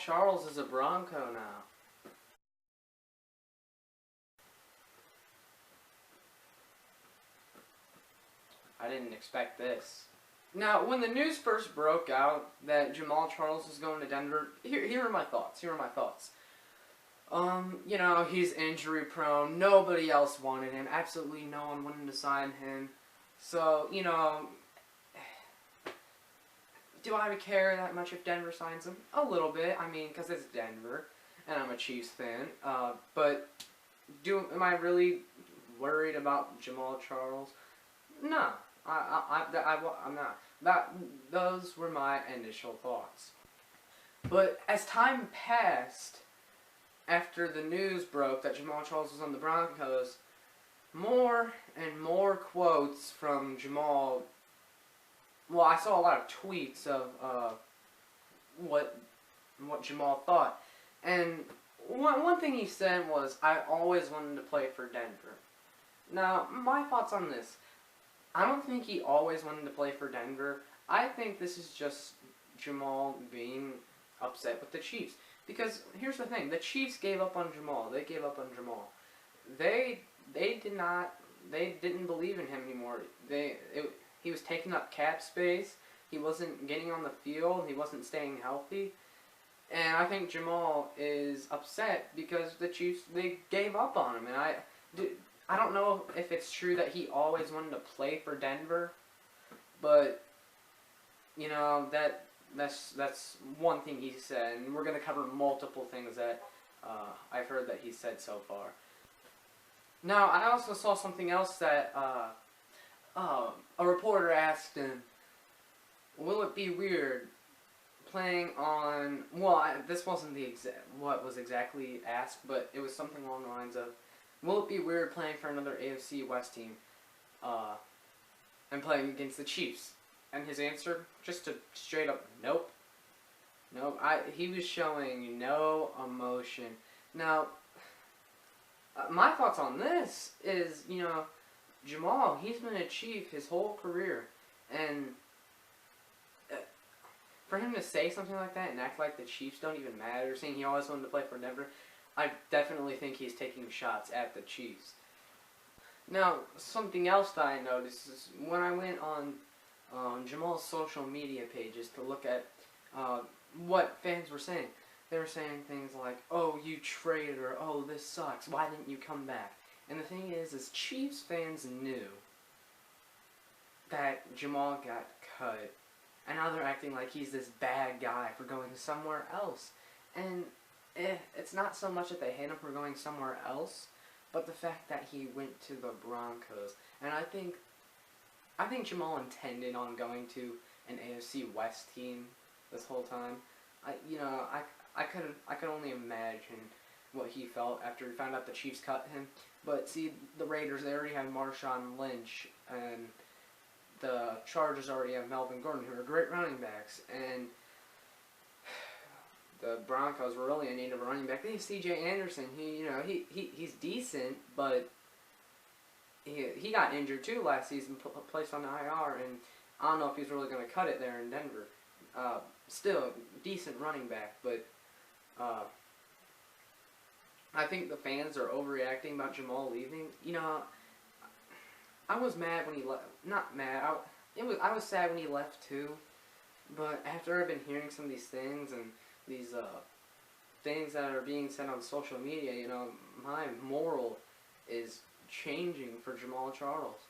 Charles is a Bronco now. I didn't expect this. Now, when the news first broke out that Jamaal Charles was going to Denver, here are my thoughts. You know, he's injury prone. Nobody else wanted him. Absolutely no one wanted to sign him. So, you know, do I care that much if Denver signs him? A little bit. I mean, because it's Denver, and I'm a Chiefs fan. But am I really worried about Jamaal Charles? No, I'm not. Those were my initial thoughts. But as time passed, after the news broke that Jamaal Charles was on the Broncos, more and more quotes from Jamaal. Well, I saw a lot of tweets of what Jamaal thought, and one thing he said was, "I always wanted to play for Denver." Now, my thoughts on this: I don't think he always wanted to play for Denver. I think this is just Jamaal being upset with the Chiefs. Because here's the thing: the Chiefs gave up on Jamaal. They gave up on Jamaal. They didn't believe in him anymore. He was taking up cap space. He wasn't getting on the field. He wasn't staying healthy. And I think Jamaal is upset because the Chiefs, they gave up on him. And I don't know if it's true that he always wanted to play for Denver, but you know, that's one thing he said, and we're going to cover multiple things that I've heard that he said so far. Now, I also saw something else that a reporter asked him, will it be weird playing on, well, this wasn't what was exactly asked, but it was something along the lines of, will it be weird playing for another AFC West team and playing against the Chiefs? And his answer, just a straight up, nope. Nope. He was showing no emotion. Now, my thoughts on this is, you know, Jamaal, he's been a Chief his whole career. And for him to say something like that and act like the Chiefs don't even matter, saying he always wanted to play for Denver, I definitely think he's taking shots at the Chiefs. Now, something else that I noticed is when I went on Jamaal's social media pages to look at what fans were saying. They were saying things like, "Oh, you traitor, oh, this sucks, why didn't you come back?" And the thing is Chiefs fans knew that Jamaal got cut, and now they're acting like he's this bad guy for going somewhere else. And it's not so much that they hate him for going somewhere else, but the fact that he went to the Broncos. And I think Jamaal intended on going to an AFC West team this whole time. I could only imagine what he felt after he found out the Chiefs cut him. But see, the Raiders, they already have Marshawn Lynch, and the Chargers already have Melvin Gordon, who are great running backs, and the Broncos were really in need of a running back. They have C.J. Anderson. He's decent, but he got injured too last season, placed on the IR, and I don't know if he's really going to cut it there in Denver. Still, decent running back, but I think the fans are overreacting about Jamaal leaving. You know, I was mad when he left. Not mad. I was sad when he left too. But after I've been hearing some of these things and these things that are being said on social media, you know, my moral is changing for Jamaal Charles.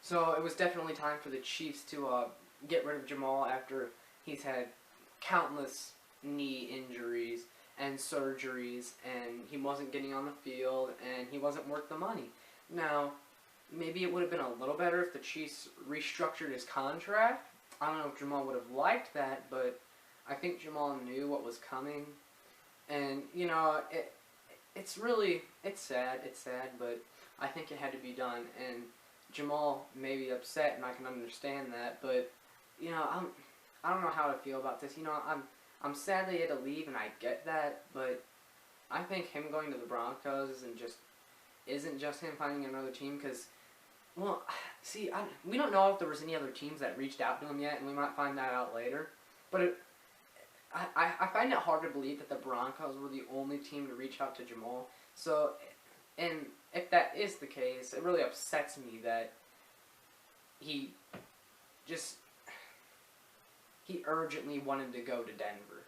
So it was definitely time for the Chiefs to get rid of Jamaal after he's had countless knee injuries and surgeries, and he wasn't getting on the field, and he wasn't worth the money. Now, maybe it would have been a little better if the Chiefs restructured his contract. I don't know if Jamaal would have liked that, but I think Jamaal knew what was coming. And, you know, it's sad, but I think it had to be done. And Jamaal may be upset, and I can understand that, but, you know, I don't know how to feel about this. You know, I'm sad that he had to leave, and I get that, but I think him going to the Broncos isn't just him finding another team, because, well, see, we don't know if there was any other teams that reached out to him yet, and we might find that out later. But I find it hard to believe that the Broncos were the only team to reach out to Jamaal. So, and if that is the case, it really upsets me that he urgently wanted to go to Denver.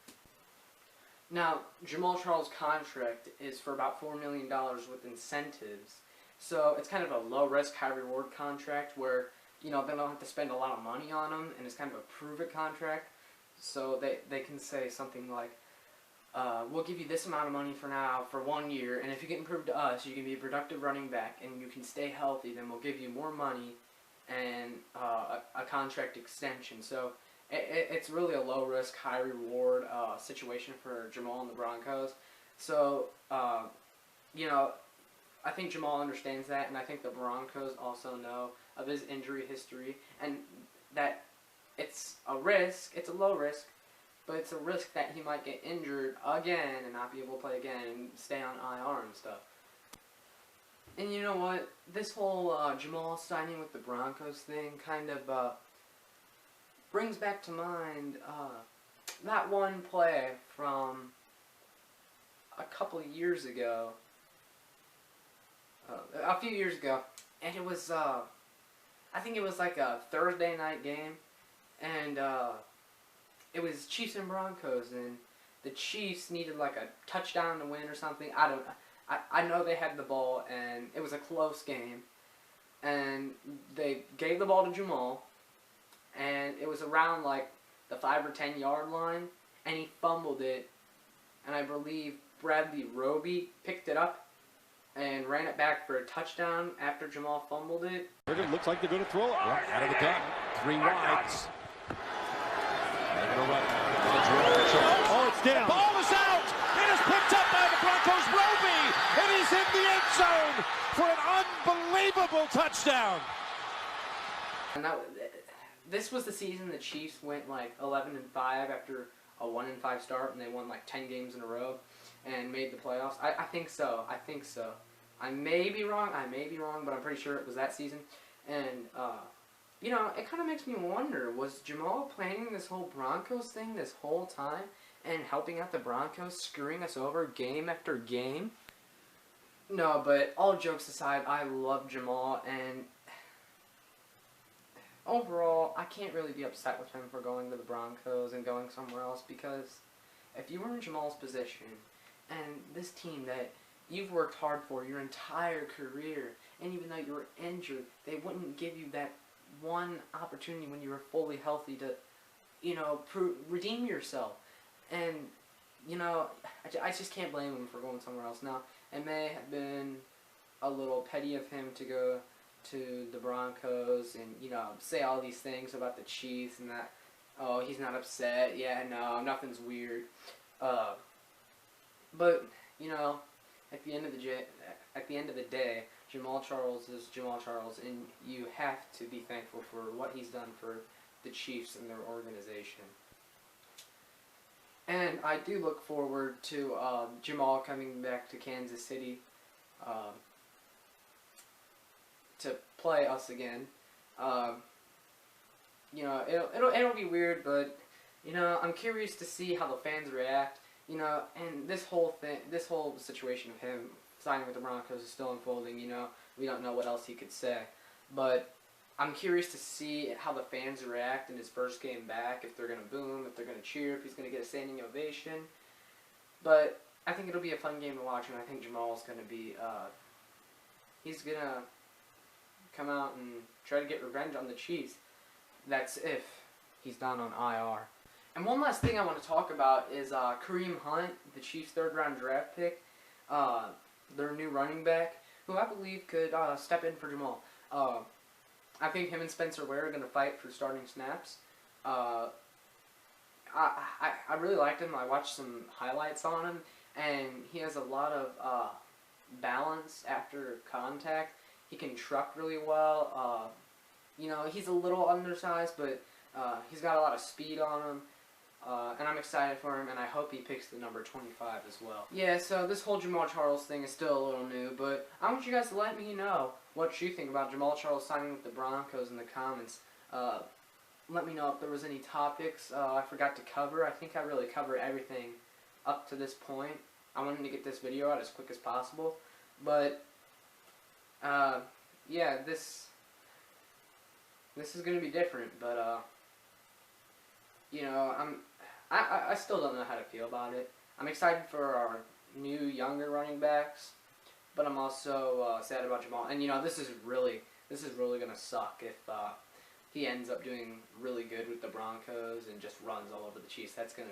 Now, Jamaal Charles' contract is for about $4 million with incentives. So it's kind of a low-risk, high-reward contract where, they don't have to spend a lot of money on him, and it's kind of a prove-it contract. So they can say something like, we'll give you this amount of money for now, for 1 year, and if you get improved to us, you can be a productive running back, and you can stay healthy, then we'll give you more money and a contract extension. So it's really a low-risk, high-reward situation for Jamaal and the Broncos. So, I think Jamaal understands that, and I think the Broncos also know of his injury history, and that it's a risk, it's a low risk, but it's a risk that he might get injured again and not be able to play again and stay on IR and stuff. And you know what? This whole Jamaal signing with the Broncos thing kind of brings back to mind that one play from a couple of years ago, a few years ago, and it was, I think it was like a Thursday night game, and it was Chiefs and Broncos, and the Chiefs needed like a touchdown to win or something. I know they had the ball, and it was a close game, and they gave the ball to Jamaal, and it was around like the 5 or 10 yard line, and he fumbled it, and I believe Bradley Roby picked it up and ran it back for a touchdown after Jamaal fumbled it. It looks like they're going to throw it right out of the gun. 3 wides. Oh, it's down. Ball is out. It is picked up by the Broncos. Roby. It is in the end zone for an unbelievable touchdown. And this was the season the Chiefs went like 11-5 after a 1-5 start, and they won like 10 games in a row and made the playoffs. I think so. I may be wrong, but I'm pretty sure it was that season. And, it kind of makes me wonder, was Jamaal planning this whole Broncos thing this whole time and helping out the Broncos, screwing us over game after game? No, but all jokes aside, I love Jamaal, and overall, I can't really be upset with him for going to the Broncos and going somewhere else, because if you were in Jamaal's position and this team that you've worked hard for your entire career, and even though you were injured, they wouldn't give you that one opportunity when you were fully healthy to, redeem yourself. And, I just can't blame him for going somewhere else. Now, it may have been a little petty of him to go to the Broncos and, say all these things about the Chiefs and that, oh, he's not upset, yeah, no, nothing's weird. But, at the end of the day, Jamaal Charles is Jamaal Charles, and you have to be thankful for what he's done for the Chiefs and their organization. And I do look forward to Jamaal coming back to Kansas City to play us again. It'll be weird, but I'm curious to see how the fans react. And this whole situation of him signing with the Broncos is still unfolding. We don't know what else he could say, but I'm curious to see how the fans react in his first game back. If they're gonna boo him, if they're gonna cheer, if he's gonna get a standing ovation. But I think it'll be a fun game to watch, and I think Jamal's gonna be he's gonna come out and try to get revenge on the Chiefs. That's if he's not on IR. And one last thing I want to talk about is Kareem Hunt, the Chiefs' 3rd-round draft pick, their new running back, who I believe could step in for Jamaal. I think him and Spencer Ware are going to fight for starting snaps. I really liked him. I watched some highlights on him, and he has a lot of balance after contact. He can truck really well. He's a little undersized, but he's got a lot of speed on him. And I'm excited for him, and I hope he picks the number 25 as well. Yeah, so this whole Jamaal Charles thing is still a little new, but I want you guys to let me know what you think about Jamaal Charles signing with the Broncos in the comments. let me know if there was any topics I forgot to cover. I think I really covered everything up to this point. I wanted to get this video out as quick as possible, but yeah, this is gonna be different. But you know, I still don't know how to feel about it. I'm excited for our new younger running backs, but I'm also sad about Jamaal. And you know, this is really gonna suck if he ends up doing really good with the Broncos and just runs all over the Chiefs. That's gonna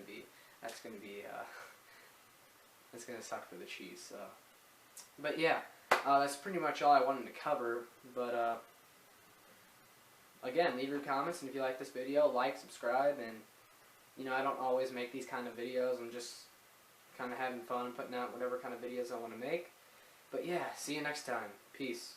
suck for the Chiefs. But yeah, that's pretty much all I wanted to cover. But again, leave your comments, and if you like this video, like, subscribe, and you know, I don't always make these kind of videos. I'm just kind of having fun putting out whatever kind of videos I want to make. But yeah, see you next time. Peace.